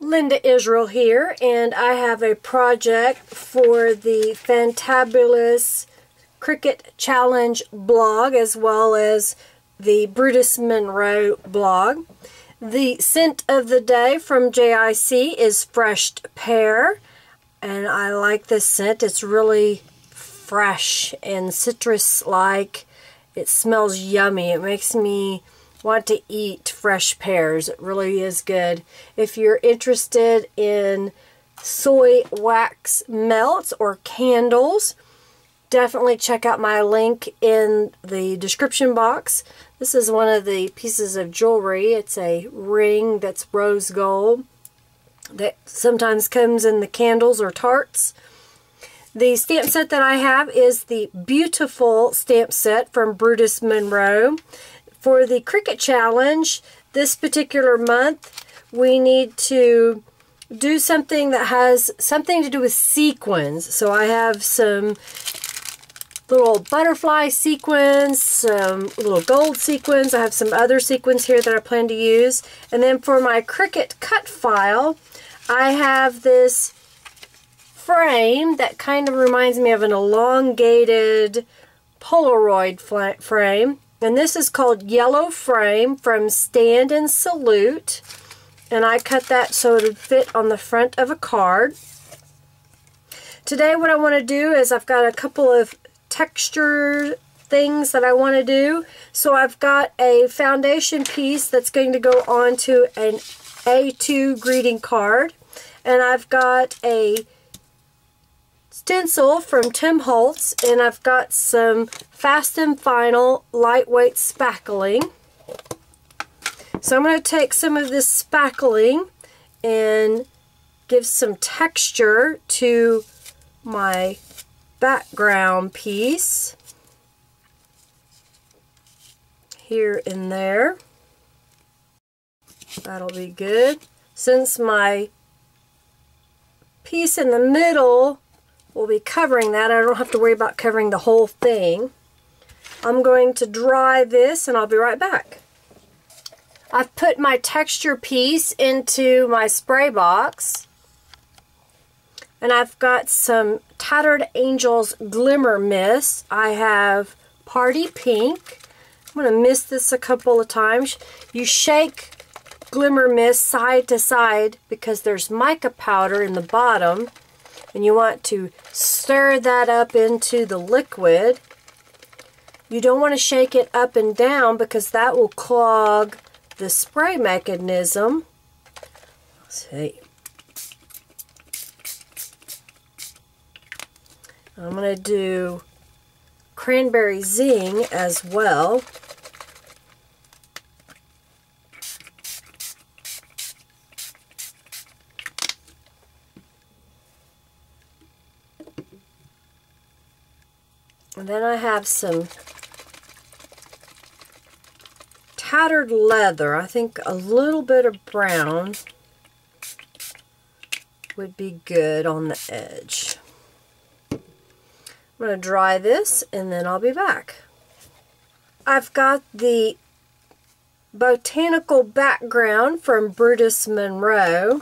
Linda Israel here, and I have a project for the fantabulous Cricut Challenge blog as well as the Brutus Monroe blog. The scent of the day from JIC is Fresh Pear, and I like this scent. It's really fresh and citrus-like. It smells yummy. It makes me want to eat fresh pears. It really is good. If you're interested in soy wax melts or candles, definitely check out my link in the description box. This is one of the pieces of jewelry. It's a ring that's rose gold that sometimes comes in the candles or tarts. The stamp set that I have is the Beautiful stamp set from Brutus Monroe. For the Cricut Challenge, this particular month, we need to do something that has something to do with sequins. So I have some little butterfly sequins, some little gold sequins. I have some other sequins here that I plan to use. And then for my Cricut cut file, I have this frame that kind of reminds me of an elongated Polaroid frame. And this is called Yellow Frame from Stand and Salute. And I cut that so it would fit on the front of a card. Today what I want to do is I've got a couple of texture things that I want to do. So I've got a foundation piece that's going to go onto an A2 greeting card. And I've got a stencil from Tim Holtz, and I've got some Fast and Final lightweight spackling. So I'm going to take some of this spackling and give some texture to my background piece here and there. That'll be good. Since my piece in the middle will be covering that, I don't have to worry about covering the whole thing. I'm going to dry this and I'll be right back. I've put my texture piece into my spray box, and I've got some Tattered Angels Glimmer Mist. I have Party Pink. I'm going to mist this a couple of times. You shake Glimmer Mist side to side because there's mica powder in the bottom, and you want to stir that up into the liquid. You don't want to shake it up and down because that will clog the spray mechanism. Let's see. I'm going to do Cranberry Zing as well. And then I have some Tattered Leather. I think a little bit of brown would be good on the edge. I'm going to dry this and then I'll be back. I've got the Botanical background from Brutus Monroe.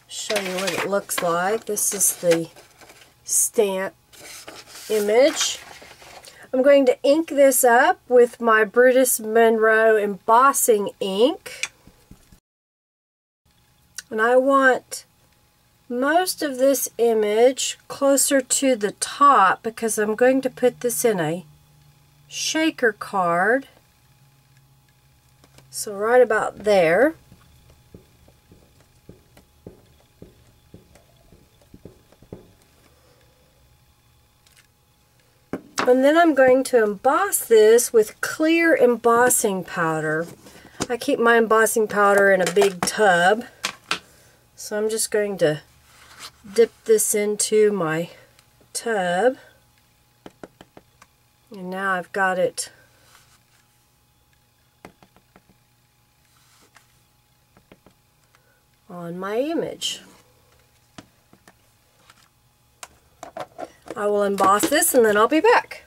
Show you what it looks like. This is the stamp image. I'm going to ink this up with my Brutus Monroe embossing ink. And I want most of this image closer to the top because I'm going to put this in a shaker card. So right about there. And then I'm going to emboss this with clear embossing powder. I keep my embossing powder in a big tub. So I'm just going to dip this into my tub. And now I've got it on my image. I will emboss this and then I'll be back.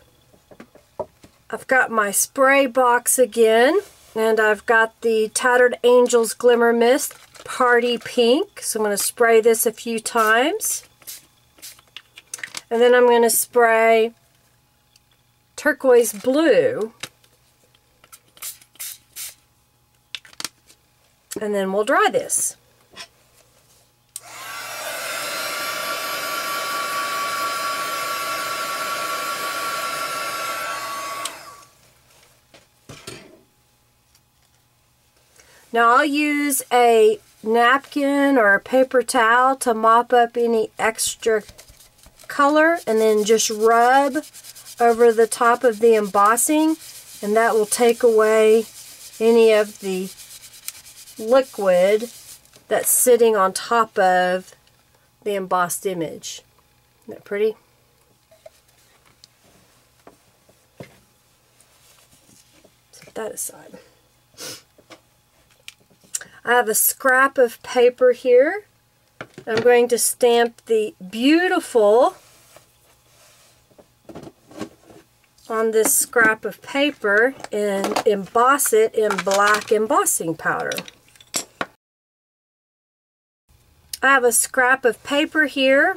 I've got my spray box again, and I've got the Tattered Angels Glimmer Mist, Bacardi pink. So I'm going to spray this a few times. And then I'm going to spray turquoise blue. And then we'll dry this. Now I'll use a napkin or a paper towel to mop up any extra color and then just rub over the top of the embossing, and that will take away any of the liquid that's sitting on top of the embossed image. Isn't that pretty? Set that aside. I have a scrap of paper here. I'm going to stamp the beautiful on this scrap of paper and emboss it in black embossing powder. I have a scrap of paper here,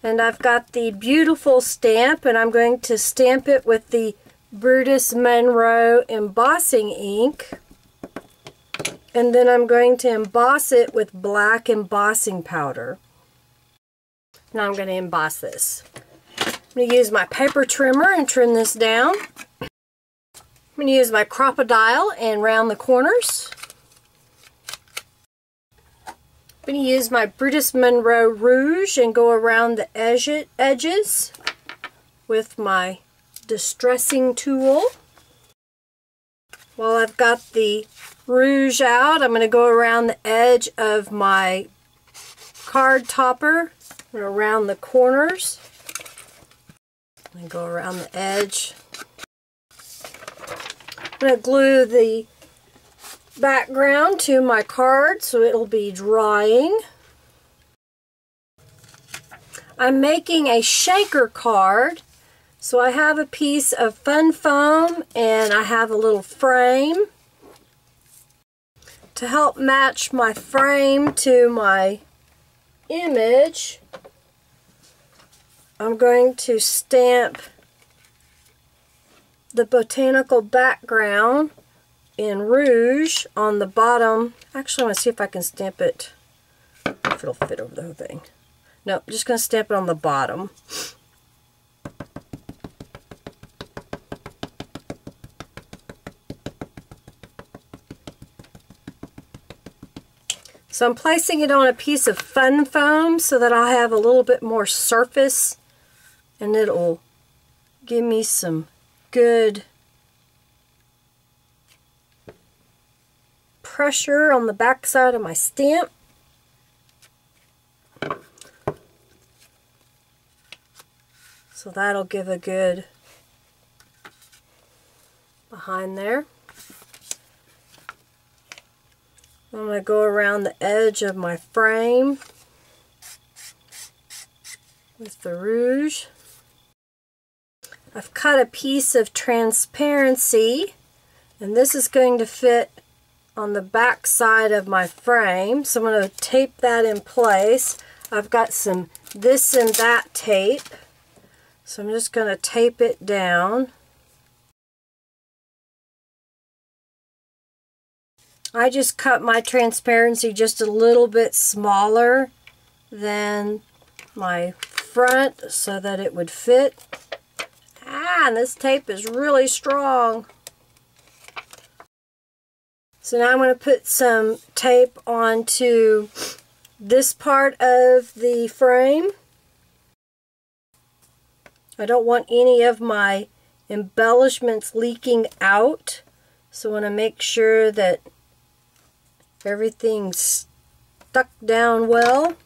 and I've got the beautiful stamp, and I'm going to stamp it with the Brutus Monroe embossing ink. And then I'm going to emboss it with black embossing powder. Now I'm going to emboss this. I'm going to use my paper trimmer and trim this down. I'm going to use my crocodile and round the corners. I'm going to use my Brutus Monroe rouge and go around the edges with my distressing tool. While I've got the rouge out, I'm going to go around the edge of my card topper and around the corners. And go around the edge. I'm going to glue the background to my card so it'll be drying. I'm making a shaker card. So I have a piece of fun foam and I have a little frame. To help match my frame to my image, I'm going to stamp the botanical background in rouge on the bottom. Actually, I want to see if I can stamp it, if it'll fit over the whole thing. No, I'm just going to stamp it on the bottom. So I'm placing it on a piece of fun foam so that I'll have a little bit more surface, and it'll give me some good pressure on the back side of my stamp. So that'll give a good behind there. I'm going to go around the edge of my frame with the rouge. I've cut a piece of transparency, and this is going to fit on the back side of my frame. So I'm going to tape that in place. I've got some this and that tape, so I'm just going to tape it down. I just cut my transparency just a little bit smaller than my front so that it would fit. And this tape is really strong. So now I'm going to put some tape onto this part of the frame. I don't want any of my embellishments leaking out, so I want to make sure that everything's stuck down well.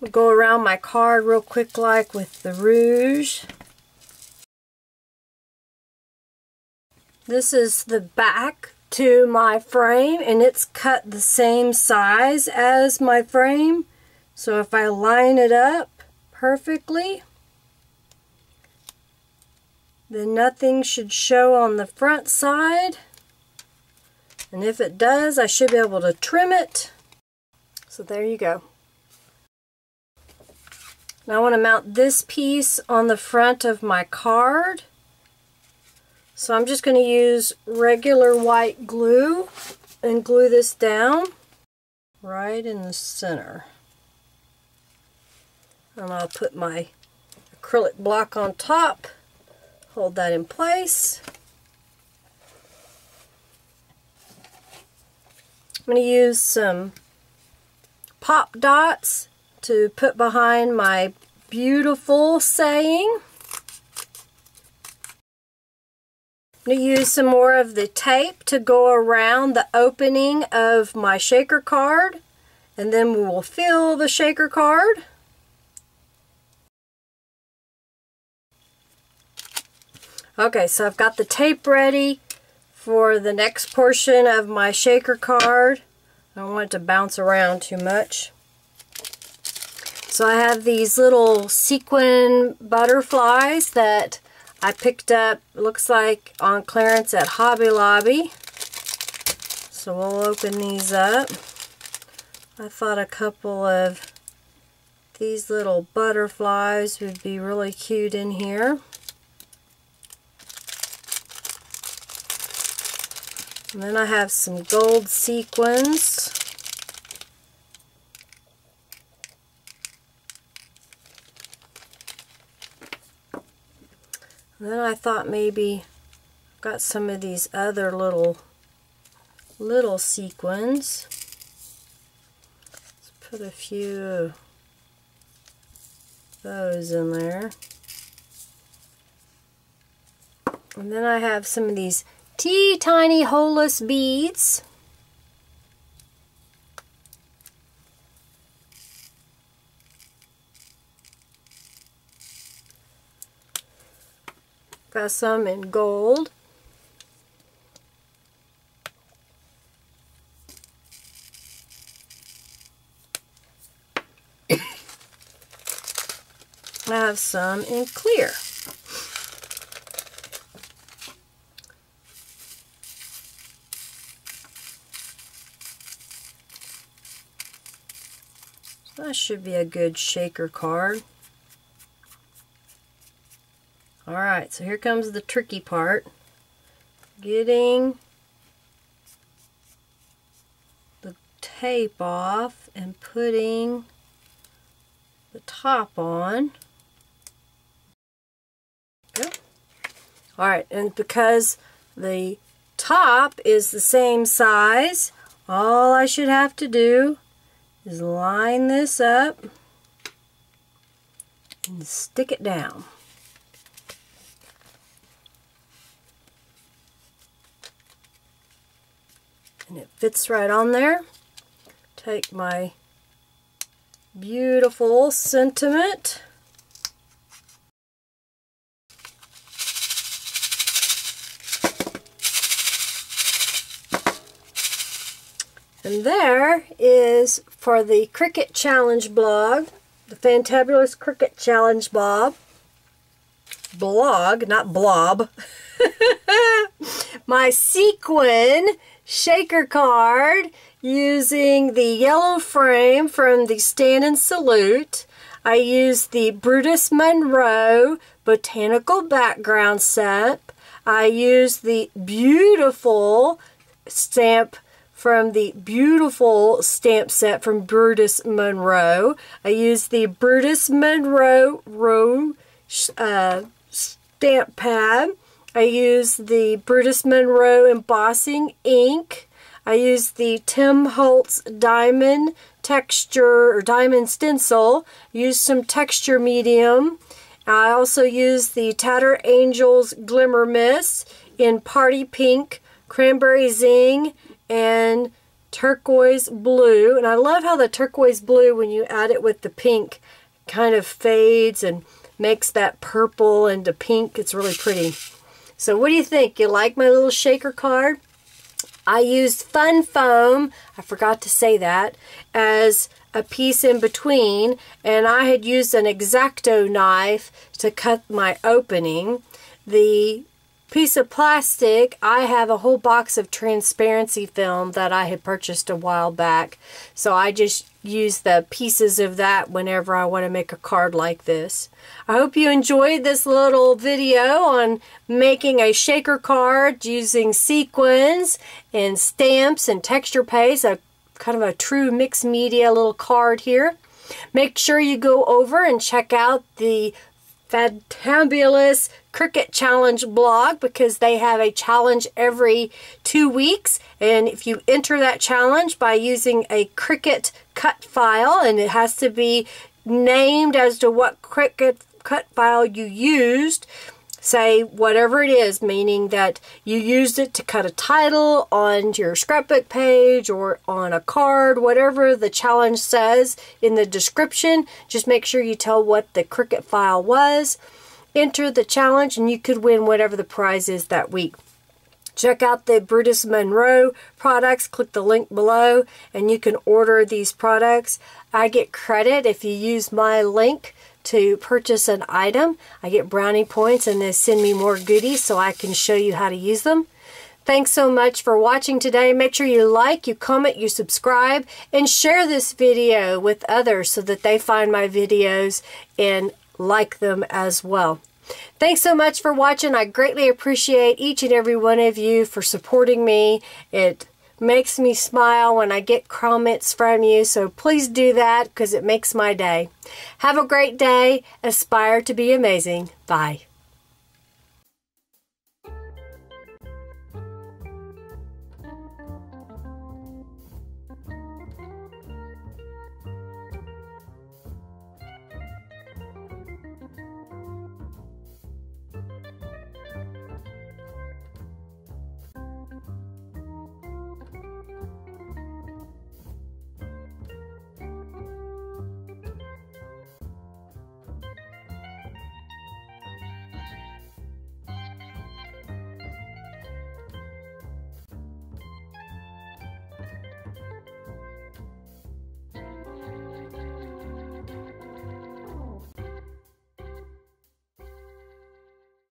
We'll go around my card real quick like with the rouge. This is the back to my frame, and it's cut the same size as my frame. So if I line it up perfectly, then nothing should show on the front side. And if it does, I should be able to trim it. So there you go. Now I want to mount this piece on the front of my card. So I'm just going to use regular white glue and glue this down right in the center. And I'll put my acrylic block on top, hold that in place. I'm going to use some pop dots to put behind my beautiful saying. I'm going to use some more of the tape to go around the opening of my shaker card, and then we will fill the shaker card. Okay, so I've got the tape ready for the next portion of my shaker card. I don't want it to bounce around too much. So I have these little sequin butterflies that I picked up, looks like on clearance at Hobby Lobby. So we'll open these up. I thought a couple of these little butterflies would be really cute in here. And then I have some gold sequins. And then I thought maybe I've got some of these other little sequins. Let's put a few of those in there. And then I have some of these tiny holeless beads. Got some in gold. I have some in clear. So that should be a good shaker card. Alright, so here comes the tricky part. Getting the tape off and putting the top on. Okay. Alright, and because the top is the same size, all I should have to do is line this up and stick it down. And it fits right on there. Take my beautiful sentiment. And there is, for the Cricut Challenge blog, the Fantabulous Cricut Challenge blog, not blob, my sequin shaker card using the yellow frame from the Stand and Salute. I used the Brutus Monroe Botanical background stamp. I used the beautiful stamp from the beautiful stamp set from Brutus Monroe. I used the Brutus Monroe stamp pad. I used the Brutus Monroe embossing ink. I used the Tim Holtz diamond texture or diamond stencil. Used some texture medium. I also used the Tattered Angels Glimmer Mist in Party Pink, Cranberry Zing, and Turquoise Blue. And I love how the turquoise blue, when you add it with the pink, kind of fades and makes that purple into pink. It's really pretty. So what do you think? You like my little shaker card? I used fun foam, I forgot to say that, as a piece in between, and I had used an X-Acto knife to cut my opening. The piece of plastic, I have a whole box of transparency film that I had purchased a while back. So I just use the pieces of that whenever I want to make a card like this. I hope you enjoyed this little video on making a shaker card using sequins and stamps and texture paste, a kind of a true mixed media little card here. Make sure you go over and check out the Fantabulous Cricut Challenge blog, because they have a challenge every 2 weeks, and if you enter that challenge by using a Cricut cut file, and it has to be named as to what Cricut cut file you used, say whatever it is, meaning that you used it to cut a title on your scrapbook page or on a card, whatever the challenge says in the description, just make sure you tell what the Cricut file was. Enter the challenge and you could win whatever the prize is that week. Check out the Brutus Monroe products. Click the link below and you can order these products. I get credit if you use my link to purchase an item. I get brownie points and they send me more goodies so I can show you how to use them. Thanks so much for watching today. Make sure you like, you comment, you subscribe, and share this video with others so that they find my videos and like them as well. Thanks so much for watching. I greatly appreciate each and every one of you for supporting me. It makes me smile when I get comments from you, so please do that because it makes my day. Have a great day. Aspire to be amazing. Bye.